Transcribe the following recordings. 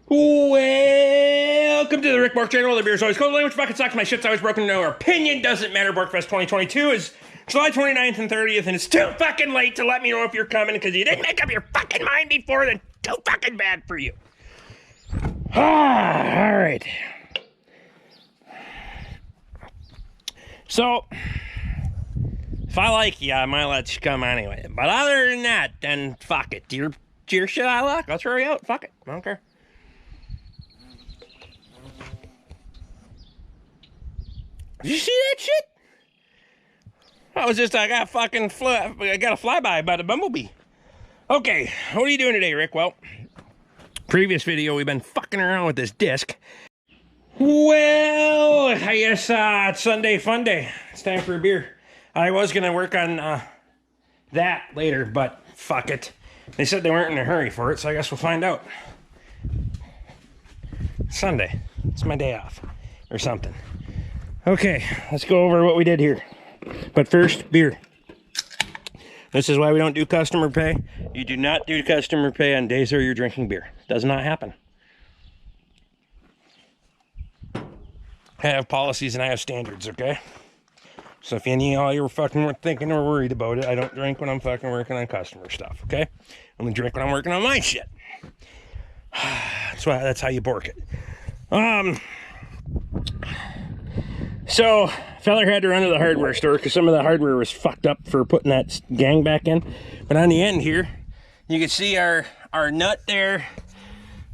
Welcome to the Rick Bork channel. The beer's always cold, language bucket sucks, my shit's always broken, no opinion doesn't matter. Borkfest 2022 is July 29th and 30th, and it's too fucking late to let me know if you're coming because you didn't make up your fucking mind before, then too fucking bad for you. Alright. So, if I like you, I might let you come anyway. But other than that, then fuck it. Do your shit out of luck. I'll throw you out. Fuck it. I don't care. Did you see that shit? I got a flyby by the bumblebee. Okay, what are you doing today, Rick? Well, previous video, we've been fucking around with this disc. Well, I guess it's Sunday fun day. It's time for a beer. I was gonna work on that later, but fuck it. They said they weren't in a hurry for it, so I guess we'll find out. Sunday. It's my day off. Or something. Okay, let's go over what we did here. But first, beer. This is why we don't do customer pay. You do not do customer pay on days where you're drinking beer. Does not happen. I have policies and I have standards, okay? So if any of y'all are fucking thinking or worried about it, I don't drink when I'm fucking working on customer stuff, okay? I only drink when I'm working on my shit. That's how you bork it. So, feller had to run to the hardware store because some of the hardware was fucked up for putting that gang back in. But on the end here, you can see our nut there.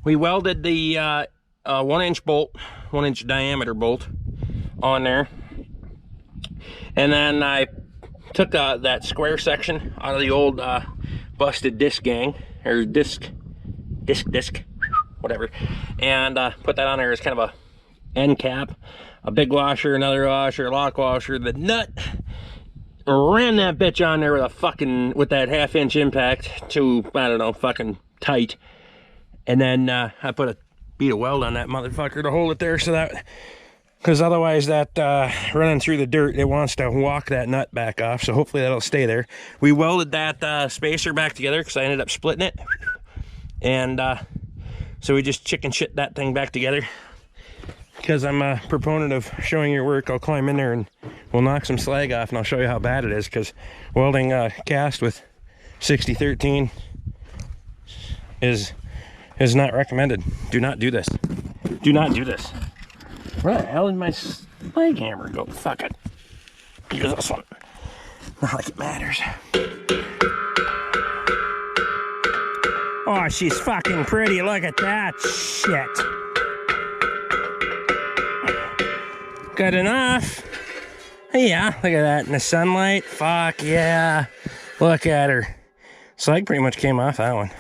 We welded the 1-inch bolt, 1-inch diameter bolt on there. And then I took that square section out of the old busted disc gang, or disc, whatever. And put that on there as kind of a end cap. A big washer, another washer, a lock washer, the nut. Ran that bitch on there with with that 1/2-inch impact to, I don't know, fucking tight. And then I put a bead of weld on that motherfucker to hold it there so that, because otherwise that running through the dirt, it wants to walk that nut back off. So hopefully that'll stay there. We welded that spacer back together because I ended up splitting it. And so we just chicken shit that thing back together. Because I'm a proponent of showing your work, I'll climb in there and we'll knock some slag off and I'll show you how bad it is, because welding cast with 6013 is not recommended. Do not do this. Do not do this. Where the hell did my slag hammer go? Fuck it. Use this one. Not like it matters. Oh, she's fucking pretty. Look at that shit. Good enough. Yeah, look at that in the sunlight. Fuck yeah. Look at her. Slag pretty much came off that one.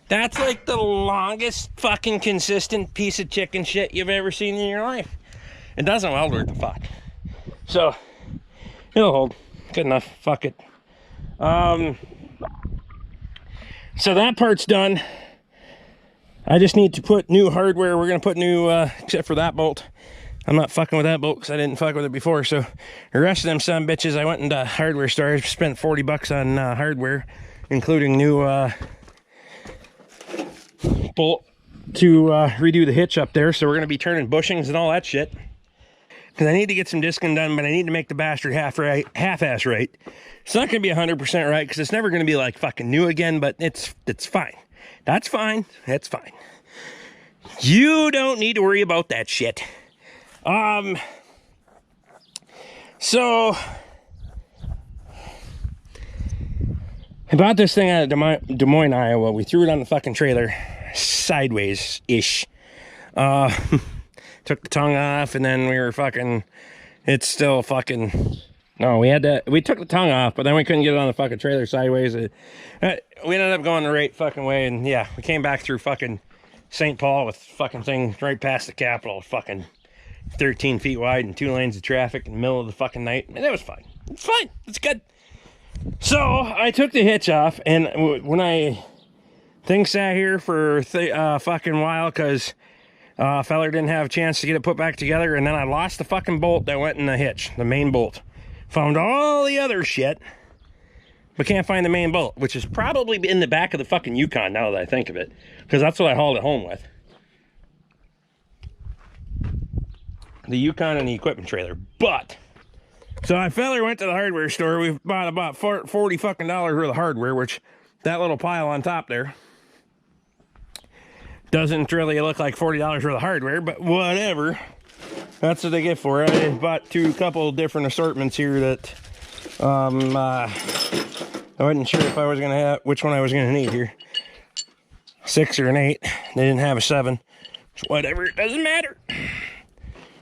That's like the longest fucking consistent piece of chicken shit you've ever seen in your life. It doesn't weld worth the fuck. So, it'll hold. Good enough. Fuck it. So that part's done. I just need to put new hardware. We're going to put new, except for that bolt. I'm not fucking with that bolt because I didn't fuck with it before. So the rest of them son bitches, I went into hardware stores, spent 40 bucks on hardware, including new bolt to redo the hitch up there. So we're going to be turning bushings and all that shit. Because I need to get some discing done, but I need to make the bastard half-ass right. It's not going to be 100% right because it's never going to be like fucking new again, but it's fine. That's fine. That's fine. You don't need to worry about that shit. So I bought this thing out of Des Moines, Iowa. We threw it on the fucking trailer sideways-ish. Took the tongue off, and then we were fucking, it's still fucking, no, we took the tongue off, but then we couldn't get it on the fucking trailer sideways. We ended up going the right fucking way, and yeah, we came back through fucking St. Paul with fucking thing right past the Capitol, fucking 13 feet wide and 2 lanes of traffic in the middle of the fucking night, and it was fine. It's fine. It's good. So I took the hitch off, and when things sat here for a fucking while, because feller didn't have a chance to get it put back together, and then I lost the fucking bolt that went in the hitch, the main bolt. Found all the other shit. but can't find the main bolt, which is probably in the back of the fucking Yukon now that I think of it, because that's what I hauled it home with. The Yukon and the equipment trailer. But so I fella went to the hardware store. We bought about $40 fucking worth of hardware, which that little pile on top there doesn't really look like $40 worth of hardware, but whatever. That's what they get for it. I bought a couple different assortments here that I wasn't sure if I was gonna have which one I was gonna need here. 6 or an 8. They didn't have a 7. Whatever, it doesn't matter.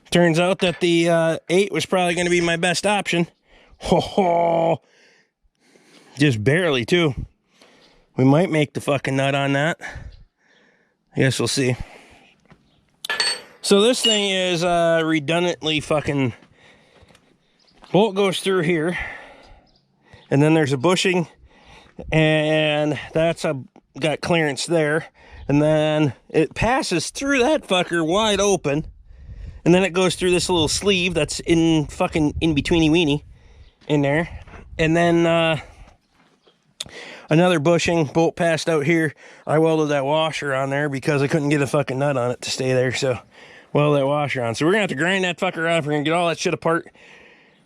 Turns out that the 8 was probably going to be my best option. Ho ho! Just barely, too. We might make the fucking nut on that. I guess we'll see. So this thing is redundantly fucking... bolt goes through here. And then there's a bushing. And that's got clearance there. And then it passes through that fucker wide open. And then it goes through this little sleeve that's in fucking in-betweeny weeny in there. And then another bushing bolt passed out here. I welded that washer on there because I couldn't get a fucking nut on it to stay there. So welded that washer on. So we're going to have to grind that fucker off. We're going to get all that shit apart.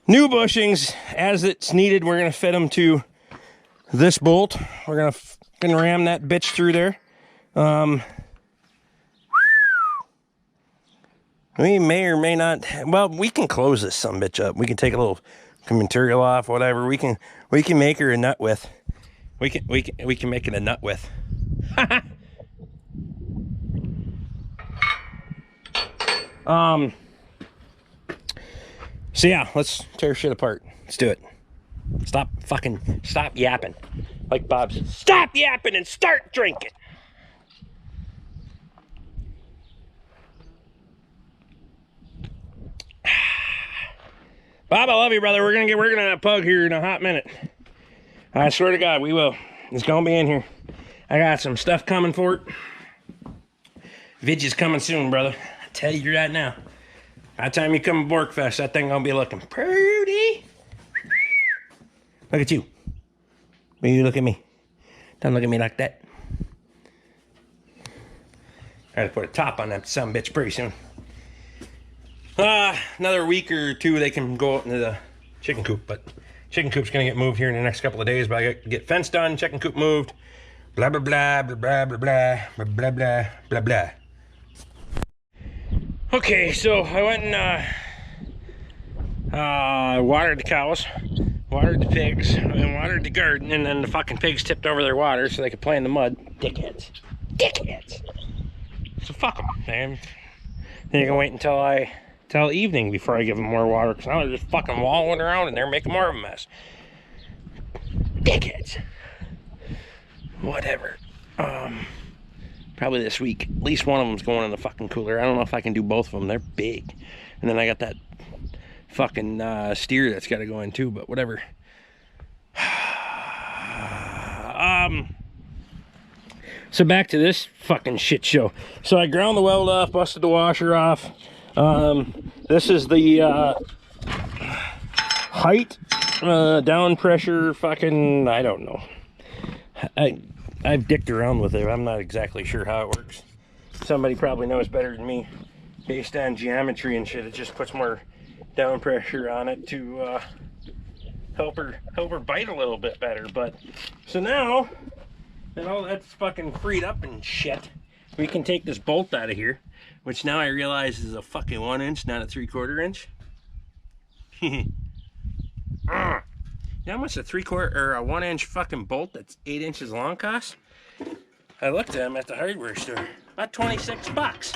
New bushings as it's needed. We're going to fit them to this bolt. We're going to fucking ram that bitch through there. We may or may not, well, we can close this sumbitch up. We can take a little material off, whatever. We can make her a nut with. We can make it a nut with. So yeah, let's tear shit apart. Let's do it. Stop yapping. Like Bob said, stop yapping and start drinking. Bob, I love you, brother. We're gonna working on that pug here in a hot minute. I swear to God, we will. It's gonna be in here. I got some stuff coming for it. Vidge is coming soon, brother. I tell you right now. By the time you come to Borkfest, that thing gonna be looking pretty. Look at you. When you look at me. Don't look at me like that. I gotta put a top on that sumbitch pretty soon. Another week or two they can go out into the chicken coop, but chicken coop's gonna get moved here in the next couple of days. But I got to get fence done, chicken coop moved, blah blah blah blah blah blah blah blah blah blah blah. Okay, so I went and watered the cows, watered the pigs, and watered the garden, and then the fucking pigs tipped over their water so they could play in the mud. Dickheads. So fuck them, man. Then you're gonna wait until evening before I give them more water, because now they're just fucking wallowing around and they're making more of a mess. Dickheads. Whatever. Probably this week. At least one of them's going in the fucking cooler. I don't know if I can do both of them. They're big. And then I got that fucking steer that's got to go in too, but whatever. So back to this fucking shit show. So I ground the weld off, busted the washer off. This is the height, down pressure, fucking, I don't know. I've dicked around with it. I'm not exactly sure how it works. Somebody probably knows better than me. Based on geometry and shit, it just puts more down pressure on it to help her bite a little bit better. But so now that all that's fucking freed up and shit, we can take this bolt out of here, which now I realize is a fucking 1 inch, not a 3/4 inch. You know how much a 3/4 or a 1 inch fucking bolt that's 8 inches long costs? I looked at them at the hardware store. About 26 bucks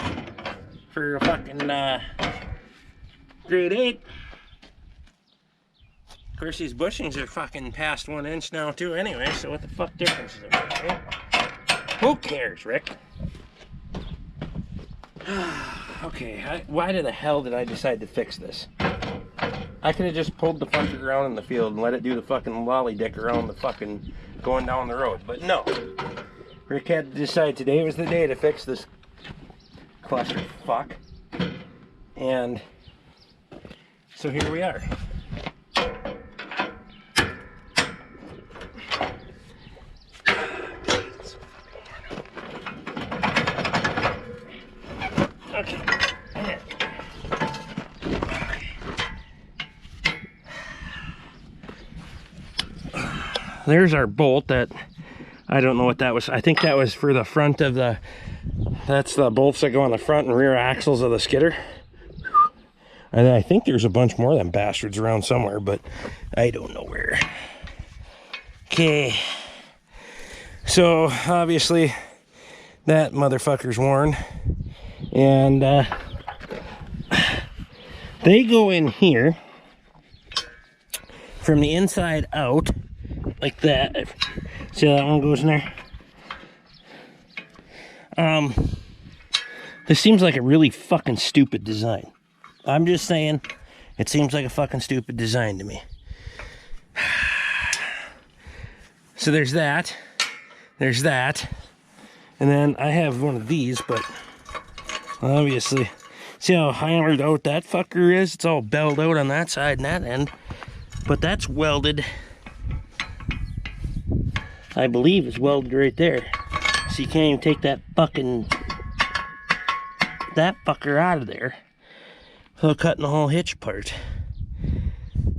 for a fucking grade 8. Of course, these bushings are fucking past 1 inch now too anyway, so what the fuck difference is there? Okay? Who cares, Rick? Okay, why the hell did I decide to fix this? I could have just pulled the fucker around in the field and let it do the fucking lolly dick around the fucking going down the road, but no. Rick had to decide today was the day to fix this cluster fuck. And so here we are. there's our bolt that, I don't know what that was. I think that was for the front of the, that's the bolts that go on the front and rear axles of the skidder. And I think there's a bunch more of them bastards around somewhere, but I don't know where. Okay. So, obviously, that motherfucker's worn. And, they go in here from the inside out, like that. See how that one goes in there? This seems like a really fucking stupid design. I'm just saying, it seems like a fucking stupid design to me. So there's that. There's that. And then I have one of these, but obviously, see how hammered out that fucker is? It's all belled out on that side and that end. But that's welded. I believe it's welded right there. So you can't even take that fucker out of there without cutting the whole hitch apart.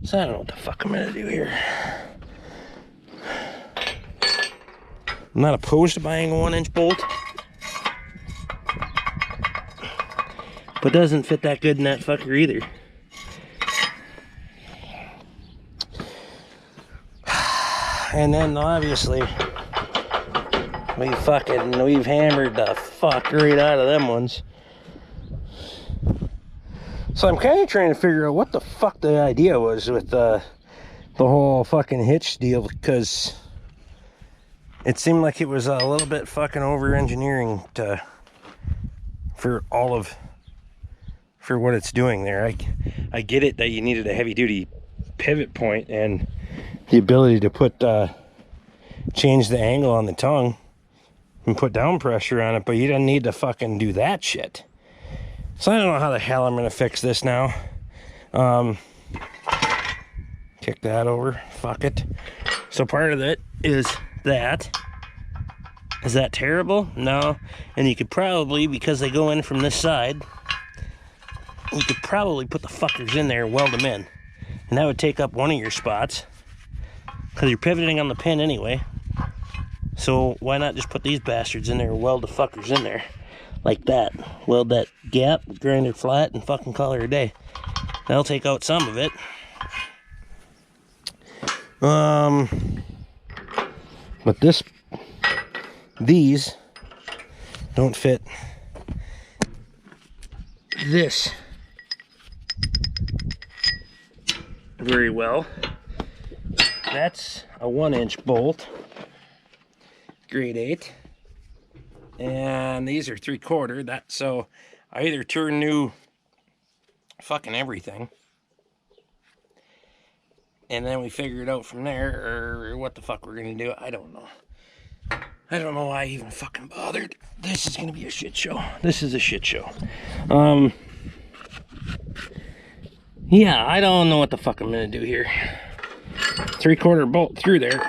So I don't know what the fuck I'm gonna do here. I'm not opposed to buying a 1-inch bolt, but doesn't fit that good in that fucker either. And then obviously we've hammered the fuck right out of them ones. So I'm kind of trying to figure out what the fuck the idea was with the whole fucking hitch deal, because it seemed like it was a little bit fucking over engineering for what it's doing there. I get it that you needed a heavy duty pivot point and the ability to put change the angle on the tongue and put down pressure on it, but you didn't need to fucking do that shit. So I don't know how the hell I'm gonna fix this now. Kick that over, fuck it. So part of it is that. Is that terrible? No. And you could probably, because they go in from this side, you could probably put the fuckers in there and weld them in. And that would take up one of your spots, because you're pivoting on the pin anyway. So why not just put these bastards in there and weld the fuckers in there like that? Weld that gap, grind it flat, and fucking call it a day. That'll take out some of it. But these don't fit this very well. That's a 1-inch bolt, grade 8, and these are 3/4. So I either turn new fucking everything, and then we figure it out from there, or what the fuck we're gonna do. I don't know. I don't know why I even fucking bothered. This is gonna be a shit show. This is a shit show. Yeah, I don't know what the fuck I'm gonna do here. 3/4 bolt through there.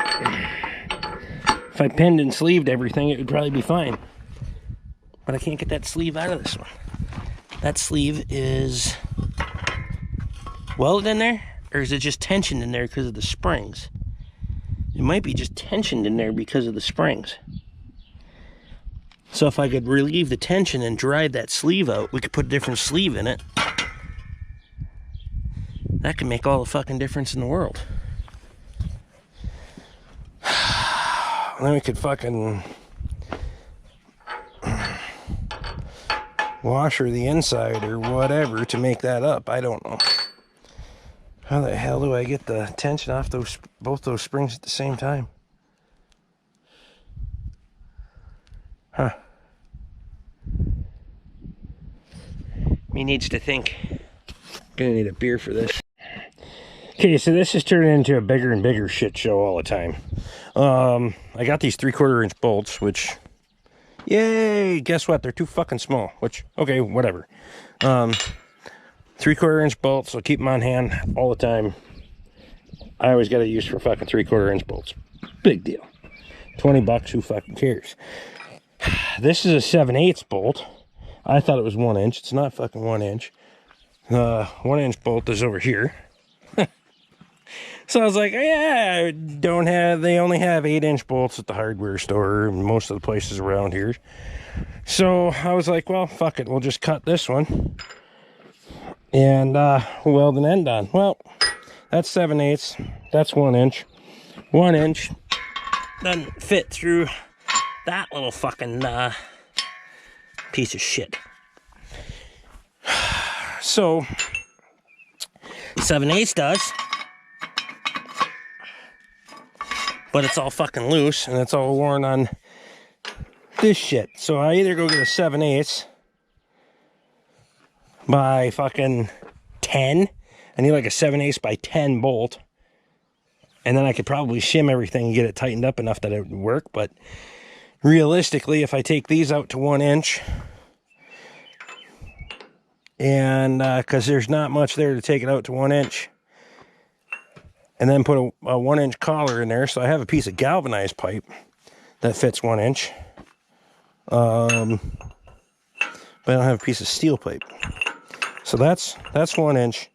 If I pinned and sleeved everything, it would probably be fine. But I can't get that sleeve out of this one. That sleeve is welded in there, or is it just tensioned in there because of the springs? It might be just tensioned in there because of the springs. So if I could relieve the tension and drive that sleeve out, we could put a different sleeve in it. That could make all the fucking difference in the world. And then we could fucking washer the inside or whatever to make that up. I don't know. How the hell do I get the tension off both those springs at the same time? Huh. Me needs to think. Gonna need a beer for this. Okay, so this is turning into a bigger and bigger shit show all the time. I got these 3/4 inch bolts, which, yay, guess what? They're too fucking small, which, okay, whatever. 3/4 inch bolts, so keep them on hand all the time. I always got to use for fucking 3/4 inch bolts. Big deal. $20, who fucking cares? This is a 7/8 bolt. I thought it was 1 inch. It's not fucking 1 inch. 1 inch bolt is over here. So I was like, yeah, I don't have, they only have 8-inch bolts at the hardware store, most of the places around here. So I was like, well, fuck it, we'll just cut this one and weld an end on. Well, that's 7/8, that's 1 inch. 1 inch doesn't fit through that little fucking piece of shit. So 7/8 does, but it's all fucking loose and it's all worn on this shit. So I either go get a 7/8 by fucking 10. I need like a 7/8 by 10 bolt, and then I could probably shim everything and get it tightened up enough that it would work. But realistically, if I take these out to 1 inch, and because there's not much there to take it out to 1 inch, and then put a 1 inch collar in there, so I have a piece of galvanized pipe that fits 1 inch, but I don't have a piece of steel pipe. So that's 1 inch,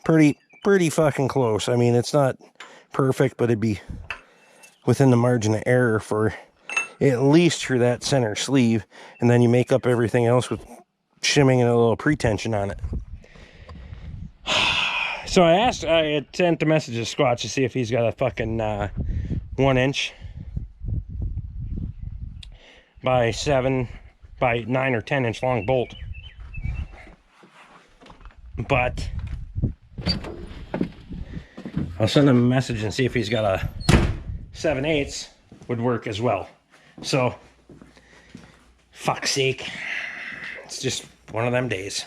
pretty fucking close. I mean, it's not perfect, but it'd be within the margin of error for at least for that center sleeve, and then you make up everything else with shimming and a little pretension on it. So I had sent a message to Squatch to see if he's got a fucking 1 inch by 7 by 9 or 10 inch long bolt. But I'll send him a message and see if he's got a 7/8 would work as well. So, fuck's sake, it's just one of them days.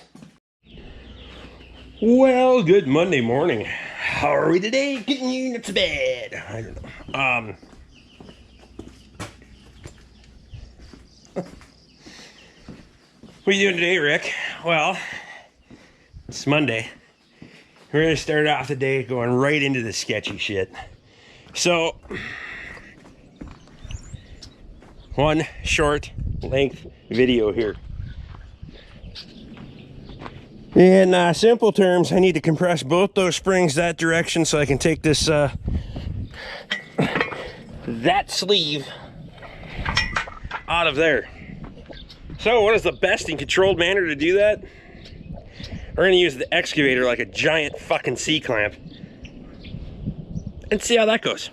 Well, good Monday morning. How are we today? Getting you to bed. I don't know. What are you doing today, Rick? Well, it's Monday. We're gonna start off the day going right into the sketchy shit. So, one short length video here. In simple terms, I need to compress both those springs that direction so I can take this that sleeve out of there. So what is the best and controlled manner to do that? We're gonna use the excavator like a giant fucking C-clamp and see how that goes.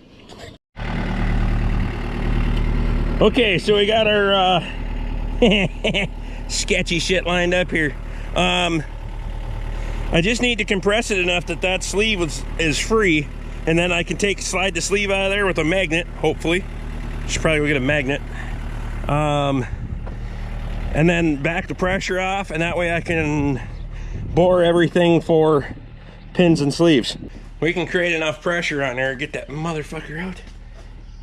Okay, so we got our sketchy shit lined up here. I just need to compress it enough that that sleeve is free, and then I can slide the sleeve out of there with a magnet, hopefully. Should probably go get a magnet. And then back the pressure off, and that way I can bore everything for pins and sleeves. We can create enough pressure on there and get that motherfucker out.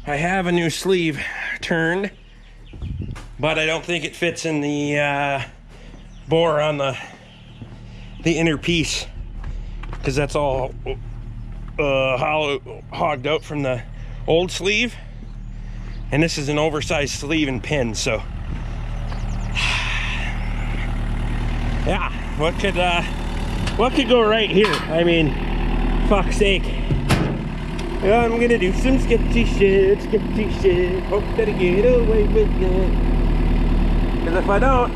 I have a new sleeve turned, but I don't think it fits in the bore on the inner piece, because that's all hogged out from the old sleeve, and this is an oversized sleeve and pin. So yeah, what could go right here? I mean, fuck's sake. I'm gonna do some sketchy shit. Hope that I get away with it, because if I don't,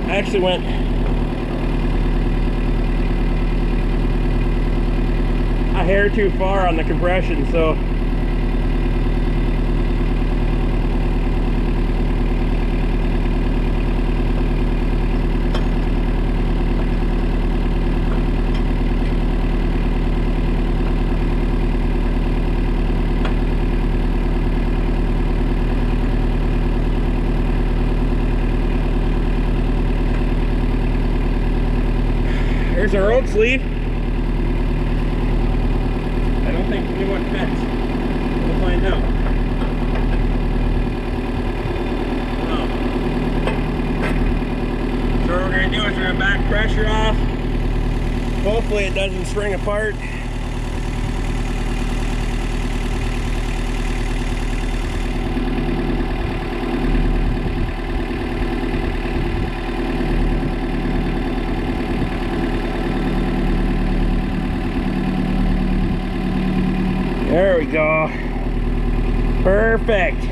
I actually went a hair too far on the compression, so there's our old sleeve. See what fits. We'll find out. So what we're going to do is we're going to back pressure off. Hopefully it doesn't spring apart. There we go. Perfect.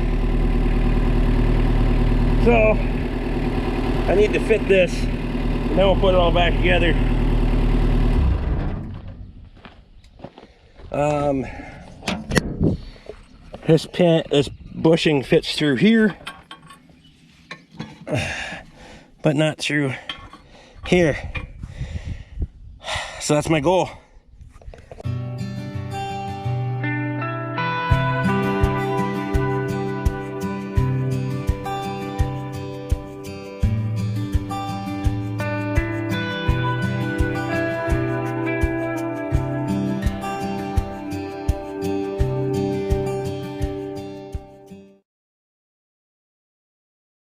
So I need to fit this, and then we'll put it all back together. This bushing fits through here, but not through here. So that's my goal.